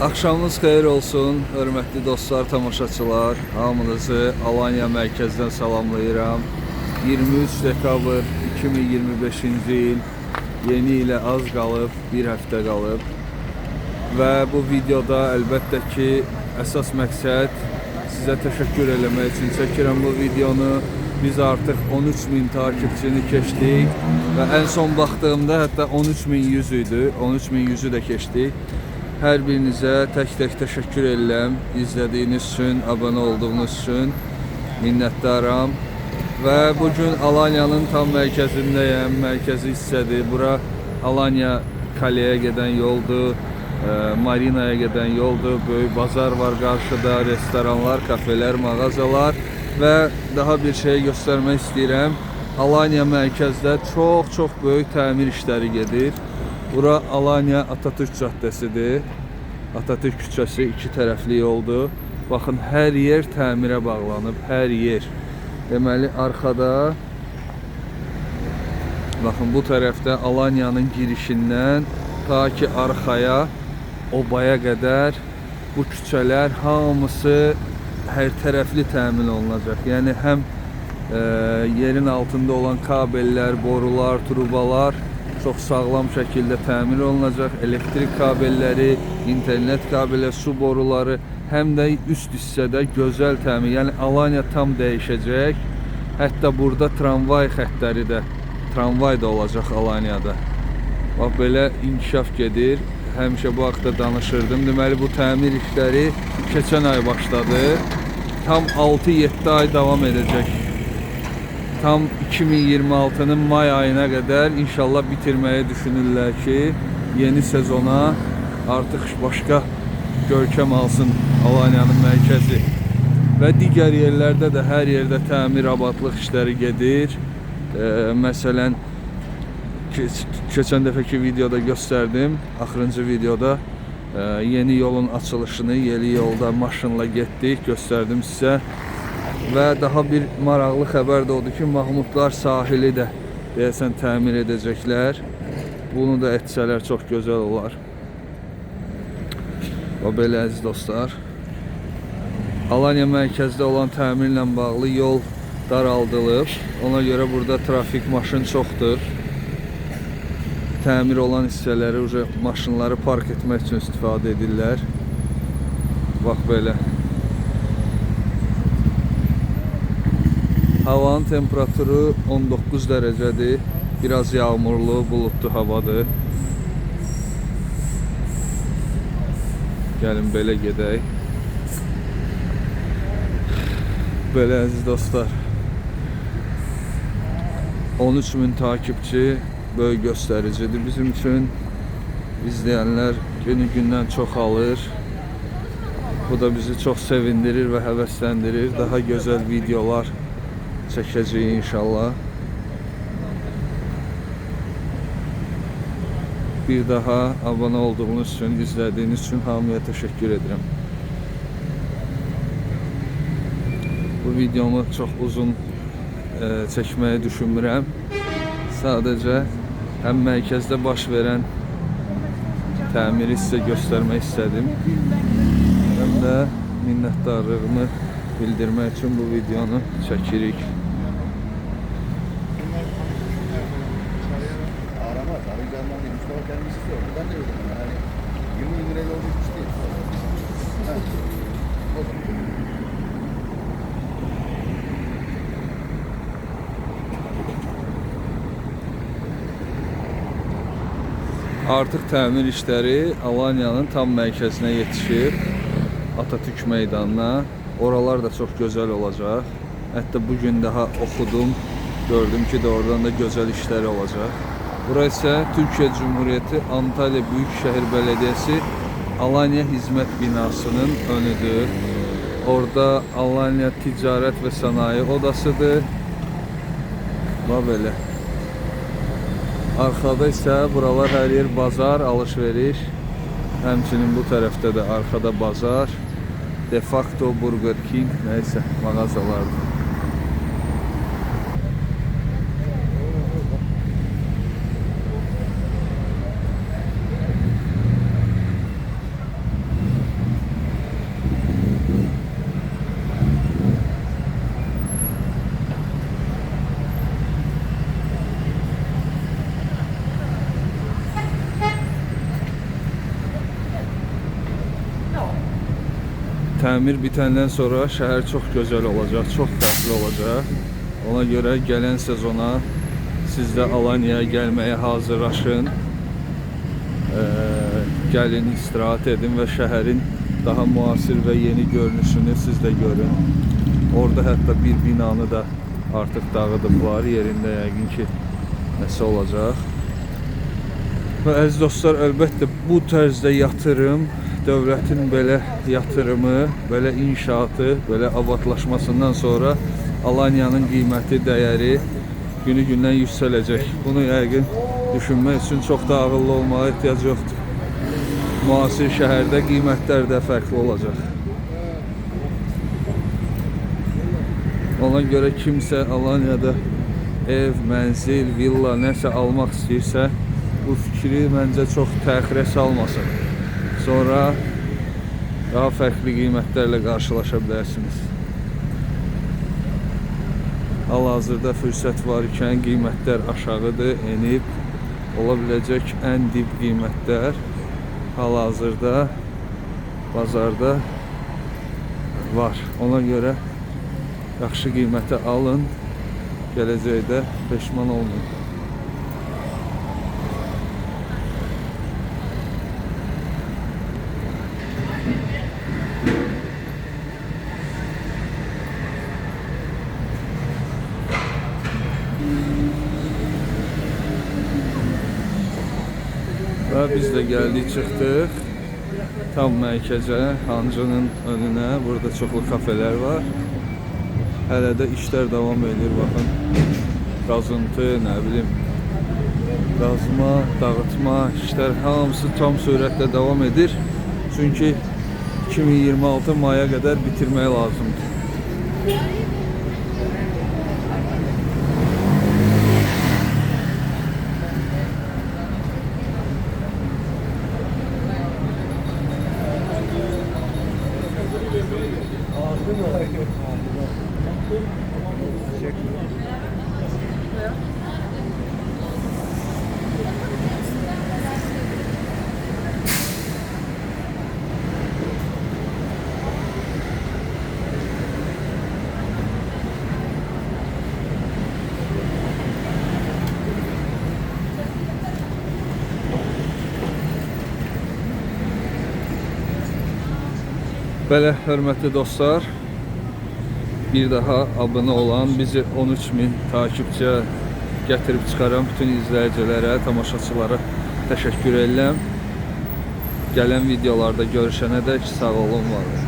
Axşamınız xeyir olsun, hörmətli dostlar, tamaşaçılar. Hamınızı Alanya mərkəzdən salamlayıram. 23 dekabr 2025-ci il, yeni ilə az qalıb, bir həftə qalıb. Və bu videoda əlbəttə ki, əsas məqsəd sizə təşəkkür eləmək üçün çəkirəm bu videonu. Biz artıq 13.000 takipçini keçdik və ən son baxdığımda hətta 13.100 idi, 13.100-ü də keçdik. Hər birinizə tək-tək təşəkkür edirəm. İzlədiyiniz üçün, abunə olduğunuz üçün minnətdaram. Və bugün Alanyanın tam mərkəzindəyəm. Mərkəzi hissədir. Bura Alanya Kaleyə gedən yoldur. Marinaya gedən yoldur. Böyük bazar var qarşıda. Restoranlar, kafelər, mağazalar. Və daha bir şey göstərmək istəyirəm. Alanya mərkəzdə çox böyük təmir işləri gedir. Bura Alanya Atatürk caddəsidir. Atatürk küçəsi iki tərəfli yoldur. Baxın, hər yer təmirə bağlanıb, hər yer. Deməli, arxada, baxın, bu tərəfdə Alanyanın girişindən ta ki arxaya, obaya qədər bu küçələr hamısı hər tərəfli təmin olunacaq. Yəni, həm yerin altında olan kabellər, borular, trubalar çox sağlam şəkildə təmir olunacaq. Elektrik kabelləri, internet kabelləri, su boruları, həm də üst hissədə gözəl təmir. Yəni Alanya tam dəyişəcək. Hətta burada tramvay xəttləri də, tramvay da olacaq Alanyada. Bax, belə inkişaf gedir. Həmişə bu haqda danışırdım. Deməli, bu təmir işləri keçən ay başladı. Tam 6-7 ay davam edəcək. Tam 2026'nın may ayına kadar inşallah bitirməyi düşünürlər ki, yeni sezona artıq başqa görkəm alsın Alanyanın mərkəzi. Və digər yerlərdə də hər yerdə təmir, abadlıq işləri gedir. Məsələn, keçən dəfəki videoda göstərdim, axırıncı videoda yeni yolun açılışını, yeni yolda maşınla getdik, göstərdim sizə. Və daha bir maraqlı xəbər də odur ki, Mahmudlar sahili də deyəsən təmir edəcəklər. Bunu da etsələr çox gözəl olar. Və belə əziz dostlar, Alanya mərkəzdə olan təmirlə bağlı yol daraldılıb. Ona görə burada trafik, maşın çoxdur. Təmir olan hissələri maşınları park etmək üçün istifadə edirlər. Bax belə. Havanın temperaturu 19 dərəcədir. Biraz yağmurlu, bulutlu havadır. Gəlin belə gedək. Belə əziz dostlar. 13.000 takipçi böyük göstəricidir bizim üçün. İzləyənlər günü-gündən çoxalır. Bu da bizi çox sevindirir və həvəsləndirir. Daha gözəl videolar çəkəcəyik inşallah. Bir daha abunə olduğunuz üçün, izlədiyiniz üçün hamıya təşəkkür edirəm. Bu videomu çox uzun çəkməyi düşünmürəm. Sadəcə həm mərkəzdə baş verən təmiri sizə göstərmək istədim. Həm də minnətdarlığımı bildirmək üçün bu videonu çəkirik. Artıq təmir işləri Alanyanın tam mərkəzinə yetişib, Atatürk meydanına. Oralar da çox gözəl olacaq. Hətta bugün daha oxudum, gördüm ki, oradan da gözəl işlər olacaq. Burası isə Türkiyə Cumhuriyyəti Antalya Büyükşehir Belediyesi Alanya Hizmet Binasının önüdür. Orada Alanya Ticaret ve Sanayi Odasıdır. Bax belə. Arxada isə buralar hər yer bazar, alış-veriş. Həmçinin bu tərəfdə də arxada bazar. De facto Burger King, neyse mağazalardır. təmir bitəndən sonra şəhər çox gözəl olacaq, çox fərqli olacaq. Ona görə gələn sezona siz də Alanya'ya gəlməyə hazırlaşın. Gəlin, istirahət edin və şəhərin daha müasir və yeni görünüşünü siz də görün. Orada hətta bir binanı da artıq dağıdıblar, yerində yəqin ki nəsə olacaq. Və əziz dostlar, əlbəttə bu tərzdə yatırım, dövlətin belə yatırımı, belə inşaatı, belə abadlaşmasından sonra Alanya'nın qiyməti, dəyəri günü-gündən yüksələcək. Bunu yəqin düşünmək üçün çox da ağıllı olmağa ehtiyac yoxdur. Müasir şəhərdə qiymətlər də fərqli olacaq. Ona görə kimsə Alanya'da ev, mənzil, villa nəsə almaq istəyirsə, bu fikri məncə çox təxirə salmasın. Sonra daha fərqli qiymətlərlə qarşılaşa bilərsiniz. Hal-hazırda fürsət var ikən qiymətlər aşağıdır, enib. Ola biləcək ən dib qiymətlər hal-hazırda bazarda var. Ona görə yaxşı qiymətə alın, gələcəkdə peşman olmayın. Və biz də gəldik, çıxdıq tam mərkəzə, Hancının önünə. Burada çoxlu kafelər var. Hələ də işlər davam edir. Baxın, qazıntı, nə bilim, qazma, dağıtma işlər hamısı tam sürətlə davam edir. Çünki 2026 maya qədər bitirmək lazımdır. Belə, hörmətli dostlar, bir daha abunə olan, bizi 13.000 takipçiyə gətirib çıxaran bütün izləyicilərə, tamaşaçılara təşəkkür edirəm. Gələn videolarda görüşənədək sağ olun, var olun.